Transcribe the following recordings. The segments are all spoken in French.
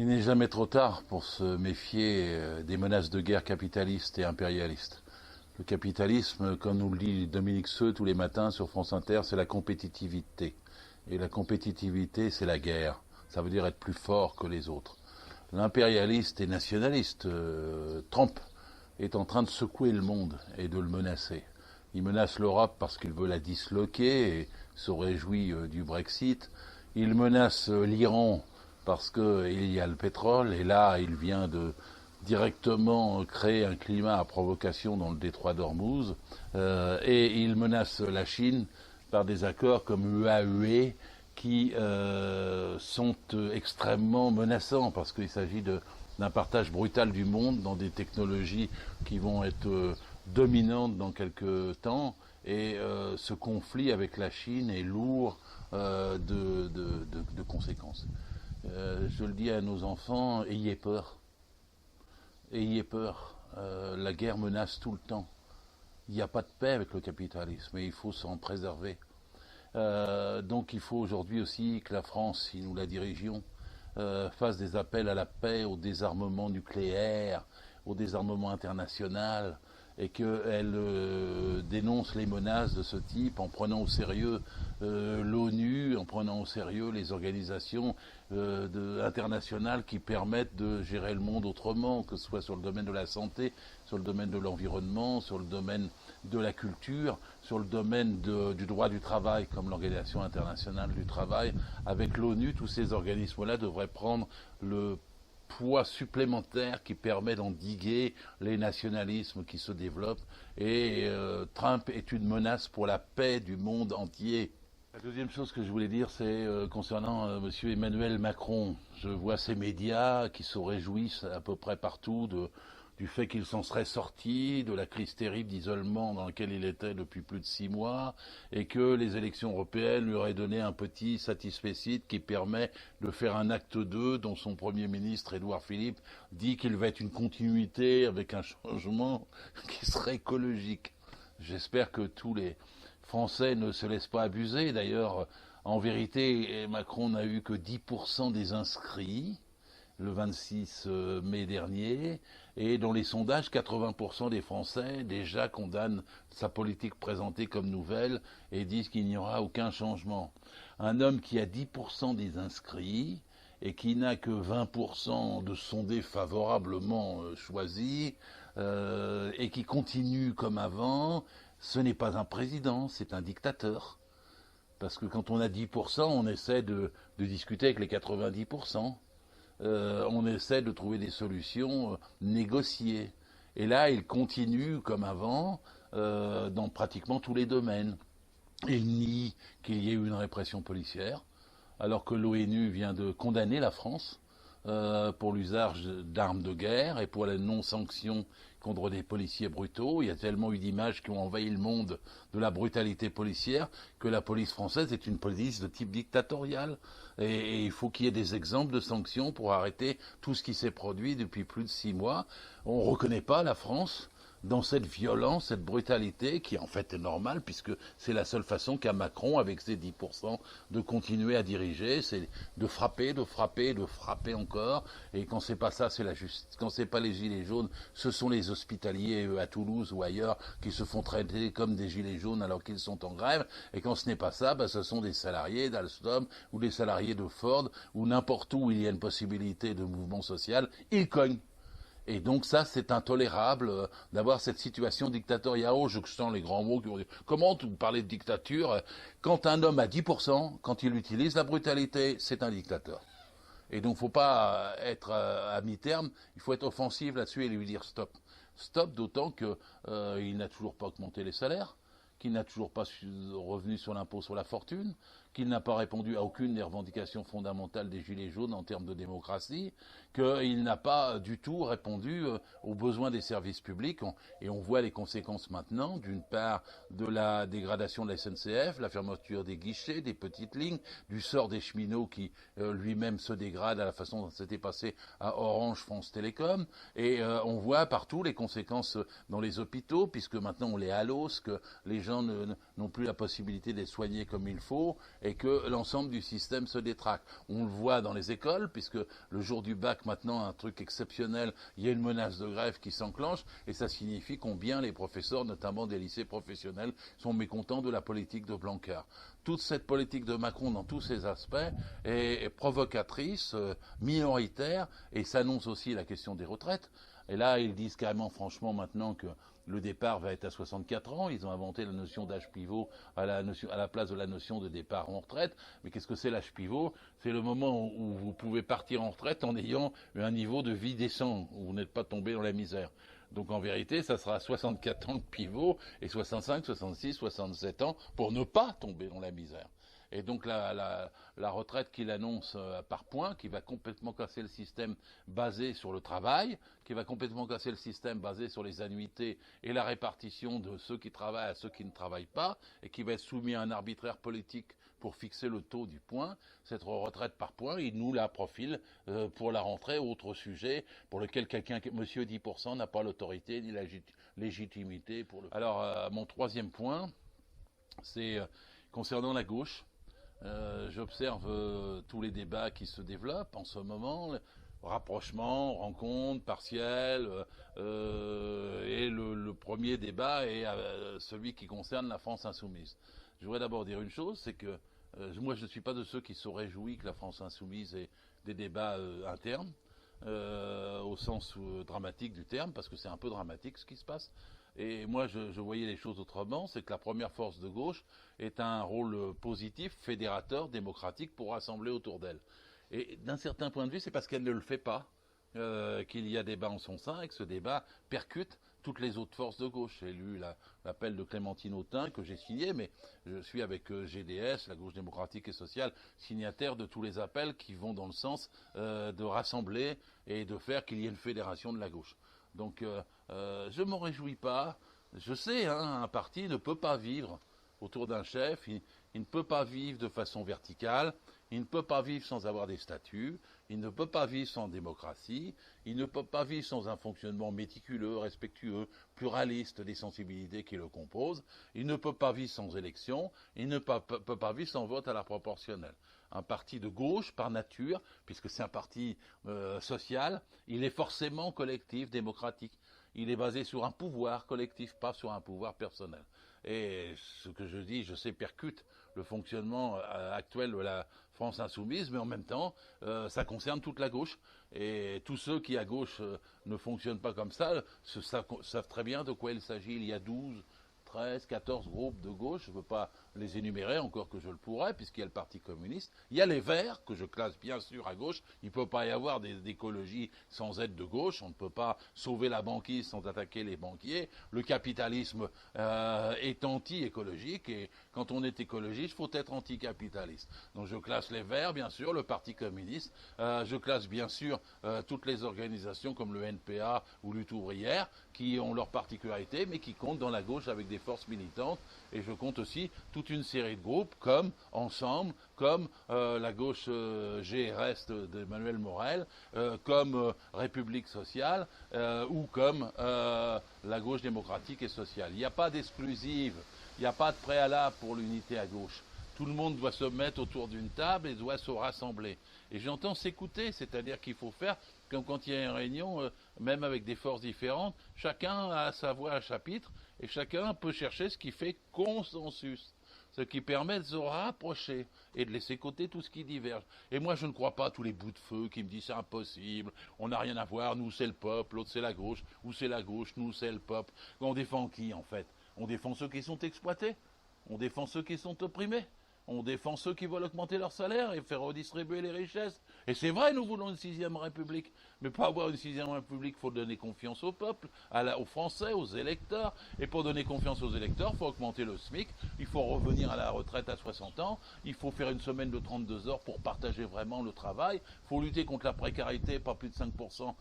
Il n'est jamais trop tard pour se méfier des menaces de guerre capitalistes et impérialistes. Le capitalisme, comme nous le dit Dominique Seux tous les matins sur France Inter, c'est la compétitivité. Et la compétitivité, c'est la guerre. Ça veut dire être plus fort que les autres. L'impérialiste et nationaliste, Trump, est en train de secouer le monde et de le menacer. Il menace l'Europe parce qu'il veut la disloquer et se réjouit du Brexit. Il menace l'Iran parce qu'il y a le pétrole, et là, il vient de directement créer un climat à provocation dans le détroit d'Ormuz, et il menace la Chine par des accords comme UAE qui sont extrêmement menaçants, parce qu'il s'agit d'un partage brutal du monde dans des technologies qui vont être dominantes dans quelques temps, et ce conflit avec la Chine est lourd de conséquences. Je le dis à nos enfants, ayez peur. Ayez peur. La guerre menace tout le temps. Il n'y a pas de paix avec le capitalisme et il faut s'en préserver. Donc il faut aujourd'hui aussi que la France, si nous la dirigions, fasse des appels à la paix, au désarmement nucléaire, au désarmement international, et qu'elle dénonce les menaces de ce type en prenant au sérieux l'ONU, en prenant au sérieux les organisations internationales qui permettent de gérer le monde autrement, que ce soit sur le domaine de la santé, sur le domaine de l'environnement, sur le domaine de la culture, sur le domaine du droit du travail, comme l'Organisation internationale du travail. Avec l'ONU, tous ces organismes-là devraient prendre le poids supplémentaire qui permet d'endiguer les nationalismes qui se développent, et Trump est une menace pour la paix du monde entier. La deuxième chose que je voulais dire, c'est concernant monsieur Emmanuel Macron. Je vois ces médias qui se réjouissent à peu près partout du fait qu'il s'en serait sorti de la crise terrible d'isolement dans laquelle il était depuis plus de 6 mois, et que les élections européennes lui auraient donné un petit satisfecit qui permet de faire un acte 2 dont son Premier ministre, Édouard Philippe, dit qu'il va être une continuité avec un changement qui serait écologique. J'espère que tous les Français ne se laissent pas abuser. D'ailleurs, en vérité, Macron n'a eu que 10% des inscrits le 26 mai dernier, et dans les sondages, 80% des Français déjà condamnent sa politique présentée comme nouvelle et disent qu'il n'y aura aucun changement. Un homme qui a 10% des inscrits et qui n'a que 20% de sondés favorablement choisis, et qui continue comme avant, ce n'est pas un président, c'est un dictateur. Parce que quand on a 10%, on essaie de discuter avec les 90%. On essaie de trouver des solutions négociées. Et là, il continue comme avant dans pratiquement tous les domaines. Il nie qu'il y ait eu une répression policière, alors que l'ONU vient de condamner la France pour l'usage d'armes de guerre et pour la non-sanction contre des policiers brutaux. Il y a tellement eu d'images qui ont envahi le monde de la brutalité policière que la police française est une police de type dictatorial. Et il faut qu'il y ait des exemples de sanctions pour arrêter tout ce qui s'est produit depuis plus de 6 mois. On ne reconnaît pas la France dans cette violence, cette brutalité, qui en fait est normale, puisque c'est la seule façon qu'a Macron, avec ses 10%, de continuer à diriger, c'est de frapper, de frapper, de frapper encore, et quand c'est pas ça, c'est la justice. Quand c'est pas les gilets jaunes, ce sont les hospitaliers à Toulouse ou ailleurs qui se font traiter comme des gilets jaunes alors qu'ils sont en grève, et quand ce n'est pas ça, ce sont des salariés d'Alstom ou des salariés de Ford, ou n'importe où il y a une possibilité de mouvement social, ils cognent. Et donc ça, c'est intolérable d'avoir cette situation dictatoriale. Oh, je sens les grands mots qui vont dire, comment vous parlez de dictature? Quand un homme a 10%, quand il utilise la brutalité, c'est un dictateur. Et donc, il ne faut pas être à mi-terme, il faut être offensif là-dessus et lui dire stop. Stop, d'autant qu'il n'a toujours pas augmenté les salaires, qu'il n'a toujours pas revenu sur l'impôt sur la fortune, qu'il n'a pas répondu à aucune des revendications fondamentales des Gilets jaunes en termes de démocratie, qu'il n'a pas du tout répondu aux besoins des services publics. Et on voit les conséquences maintenant, d'une part de la dégradation de la SNCF, la fermeture des guichets, des petites lignes, du sort des cheminots qui lui-même se dégrade à la façon dont c'était passé à Orange France Télécom. Et on voit partout les conséquences dans les hôpitaux, puisque maintenant on les hausse, que les gens n'ont plus la possibilité d'être soignés comme il faut, et que l'ensemble du système se détraque. On le voit dans les écoles, puisque le jour du bac, maintenant, un truc exceptionnel, il y a une menace de grève qui s'enclenche, et ça signifie combien les professeurs, notamment des lycées professionnels, sont mécontents de la politique de Blanquer. Toute cette politique de Macron, dans tous ses aspects, est provocatrice, minoritaire, et s'annonce aussi la question des retraites. Et là, ils disent carrément, franchement, maintenant que le départ va être à 64 ans. Ils ont inventé la notion d'âge pivot à la place de la notion de départ en retraite. Mais qu'est-ce que c'est l'âge pivot? C'est le moment où vous pouvez partir en retraite en ayant un niveau de vie décent, où vous n'êtes pas tombé dans la misère. Donc en vérité, ça sera 64 ans de pivot et 65, 66, 67 ans pour ne pas tomber dans la misère. Et donc la retraite qu'il annonce par points, qui va complètement casser le système basé sur le travail, qui va complètement casser le système basé sur les annuités et la répartition de ceux qui travaillent à ceux qui ne travaillent pas, et qui va être soumis à un arbitraire politique pour fixer le taux du point. Cette retraite par points, il nous la profile pour la rentrée, autre sujet pour lequel monsieur 10% n'a pas l'autorité ni la légitimité pour le... Alors mon troisième point, c'est concernant la gauche. J'observe tous les débats qui se développent en ce moment, rapprochement, rencontre, partiel, et le premier débat est celui qui concerne la France insoumise. Je voudrais d'abord dire une chose, c'est que moi je ne suis pas de ceux qui se réjouissent que la France insoumise ait des débats internes, au sens dramatique du terme, parce que c'est un peu dramatique ce qui se passe. Et moi, je voyais les choses autrement, c'est que la première force de gauche est un rôle positif, fédérateur, démocratique, pour rassembler autour d'elle. Et d'un certain point de vue, c'est parce qu'elle ne le fait pas qu'il y a débat en son sein, et que ce débat percute toutes les autres forces de gauche. J'ai lu l'appel de Clémentine Autain, que j'ai signé, mais je suis avec GDS, la gauche démocratique et sociale, signataire de tous les appels qui vont dans le sens de rassembler et de faire qu'il y ait une fédération de la gauche. Donc je ne m'en réjouis pas. Je sais, un parti ne peut pas vivre autour d'un chef, il ne peut pas vivre de façon verticale, il ne peut pas vivre sans avoir des statuts, il ne peut pas vivre sans démocratie, il ne peut pas vivre sans un fonctionnement méticuleux, respectueux, pluraliste des sensibilités qui le composent, il ne peut pas vivre sans élection, il ne peut pas vivre sans vote à la proportionnelle. Un parti de gauche, par nature, puisque c'est un parti social, il est forcément collectif, démocratique. Il est basé sur un pouvoir collectif, pas sur un pouvoir personnel. Et ce que je dis, je sais, percute le fonctionnement actuel de la France insoumise, mais en même temps, ça concerne toute la gauche. Et tous ceux qui, à gauche, ne fonctionnent pas comme ça, savent très bien de quoi il s'agit. Il y a 12, 13, 14 groupes de gauche, je ne veux pas les énumérer, encore que je le pourrais, puisqu'il y a le Parti communiste. Il y a les Verts, que je classe bien sûr à gauche. Il ne peut pas y avoir d'écologie sans être de gauche. On ne peut pas sauver la banquise sans attaquer les banquiers. Le capitalisme est anti-écologique, et quand on est écologiste, il faut être anticapitaliste. Donc je classe les Verts, bien sûr, le Parti communiste. Je classe bien sûr toutes les organisations comme le NPA ou Lutte ouvrière, qui ont leurs particularités, mais qui comptent dans la gauche avec des forces militantes. Et je compte aussi toute une série de groupes comme Ensemble, comme la gauche GRS d'Emmanuel Morel, comme République sociale, ou comme la gauche démocratique et sociale. Il n'y a pas d'exclusive, il n'y a pas de préalable pour l'unité à gauche. Tout le monde doit se mettre autour d'une table et doit se rassembler. Et j'entends s'écouter, c'est-à-dire qu'il faut faire, comme quand il y a une réunion, même avec des forces différentes, chacun a sa voix à chapitre, et chacun peut chercher ce qui fait consensus, ce qui permet de se rapprocher et de laisser côté tout ce qui diverge. Et moi, je ne crois pas à tous les bouts de feu qui me disent c'est impossible, on n'a rien à voir, nous c'est le peuple, l'autre c'est la gauche, ou c'est la gauche, nous c'est le peuple. On défend qui en fait? On défend ceux qui sont exploités, on défend ceux qui sont opprimés. On défend ceux qui veulent augmenter leur salaire et faire redistribuer les richesses. Et c'est vrai, nous voulons une 6e République. Mais pour avoir une 6e République, il faut donner confiance au peuple, aux Français, aux électeurs. Et pour donner confiance aux électeurs, il faut augmenter le SMIC. Il faut revenir à la retraite à 60 ans. Il faut faire une semaine de 32 heures pour partager vraiment le travail. Il faut lutter contre la précarité, pas plus de 5%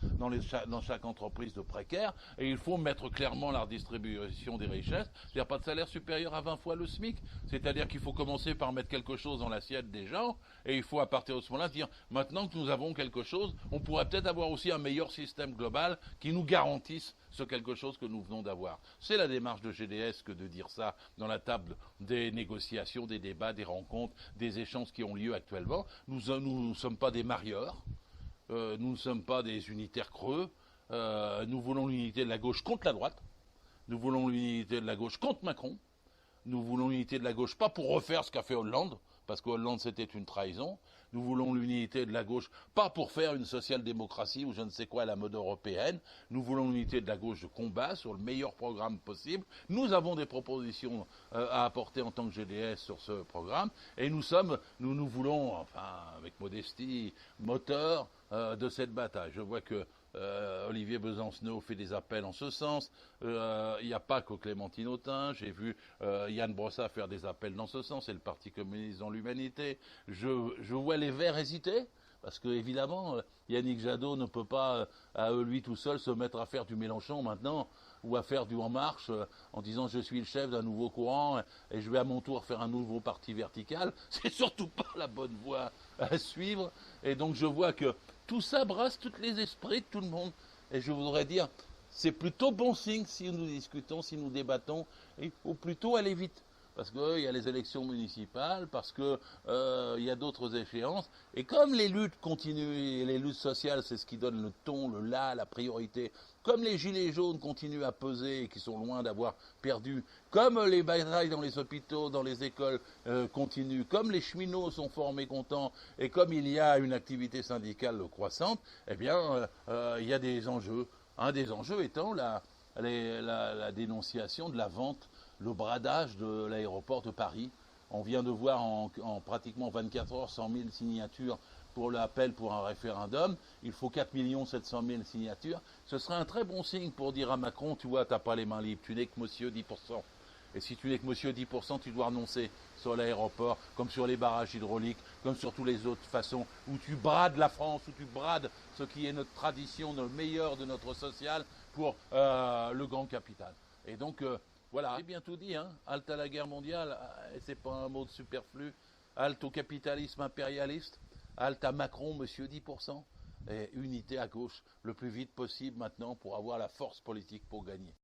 dans chaque entreprise de précaires. Et il faut mettre clairement la redistribution des richesses. C'est-à-dire pas de salaire supérieur à 20 fois le SMIC. C'est-à-dire qu'il faut commencer par mettre quelque chose dans l'assiette des gens, et il faut à partir de ce moment-là dire, maintenant maintenant que nous avons quelque chose, on pourrait peut-être avoir aussi un meilleur système global qui nous garantisse ce quelque chose que nous venons d'avoir. C'est la démarche de GDS que de dire ça dans la table des négociations, des débats, des rencontres, des échanges qui ont lieu actuellement. Nous ne sommes pas des marieurs, nous ne sommes pas des unitaires creux, nous voulons l'unité de la gauche contre la droite, nous voulons l'unité de la gauche contre Macron, nous voulons l'unité de la gauche pas pour refaire ce qu'a fait Hollande, parce que Hollande c'était une trahison. Nous voulons l'unité de la gauche, pas pour faire une social-démocratie ou je ne sais quoi à la mode européenne. Nous voulons l'unité de la gauche de combat sur le meilleur programme possible. Nous avons des propositions à apporter en tant que GDS sur ce programme. Et nous voulons, enfin, avec modestie, moteur de cette bataille. Je vois que Olivier Besancenot fait des appels en ce sens. Il n'y a pas que Clémentine Autain. J'ai vu Yann Brossat faire des appels dans ce sens. Et le Parti communiste dans l'humanité. Je vois les Verts hésiter. Parce que évidemment, Yannick Jadot ne peut pas, à lui tout seul, se mettre à faire du Mélenchon maintenant, ou à faire du En Marche, en disant je suis le chef d'un nouveau courant et je vais à mon tour faire un nouveau parti vertical. C'est surtout pas la bonne voie à suivre. Et donc je vois que tout ça brasse tous les esprits de tout le monde. Et je voudrais dire, c'est plutôt bon signe si nous discutons, si nous débattons. Il faut plutôt aller vite. Parce qu'il y a les élections municipales, parce qu'il y a d'autres échéances. Et comme les luttes continuent, et les luttes sociales, c'est ce qui donne le ton, la priorité, comme les gilets jaunes continuent à peser et qui sont loin d'avoir perdu, comme les batailles dans les hôpitaux, dans les écoles continuent, comme les cheminots sont forts mécontents, et comme il y a une activité syndicale croissante, eh bien, il y a des enjeux. Un des enjeux étant la dénonciation de la vente, le bradage de l'aéroport de Paris. On vient de voir en pratiquement 24 heures 100 000 signatures pour l'appel pour un référendum. Il faut 4 700 000 signatures. Ce serait un très bon signe pour dire à Macron, tu vois, tu n'as pas les mains libres, tu n'es que monsieur 10%. Et si tu n'es que monsieur 10%, tu dois renoncer sur l'aéroport, comme sur les barrages hydrauliques, comme sur toutes les autres façons, où tu brades la France, où tu brades ce qui est notre tradition, le meilleur de notre social, pour le grand capital. Et donc, voilà, j'ai bien tout dit, hein. Halte à la guerre mondiale, c'est pas un mot de superflu. Halte au capitalisme impérialiste, halte à Macron, monsieur 10%, et unité à gauche le plus vite possible maintenant pour avoir la force politique pour gagner.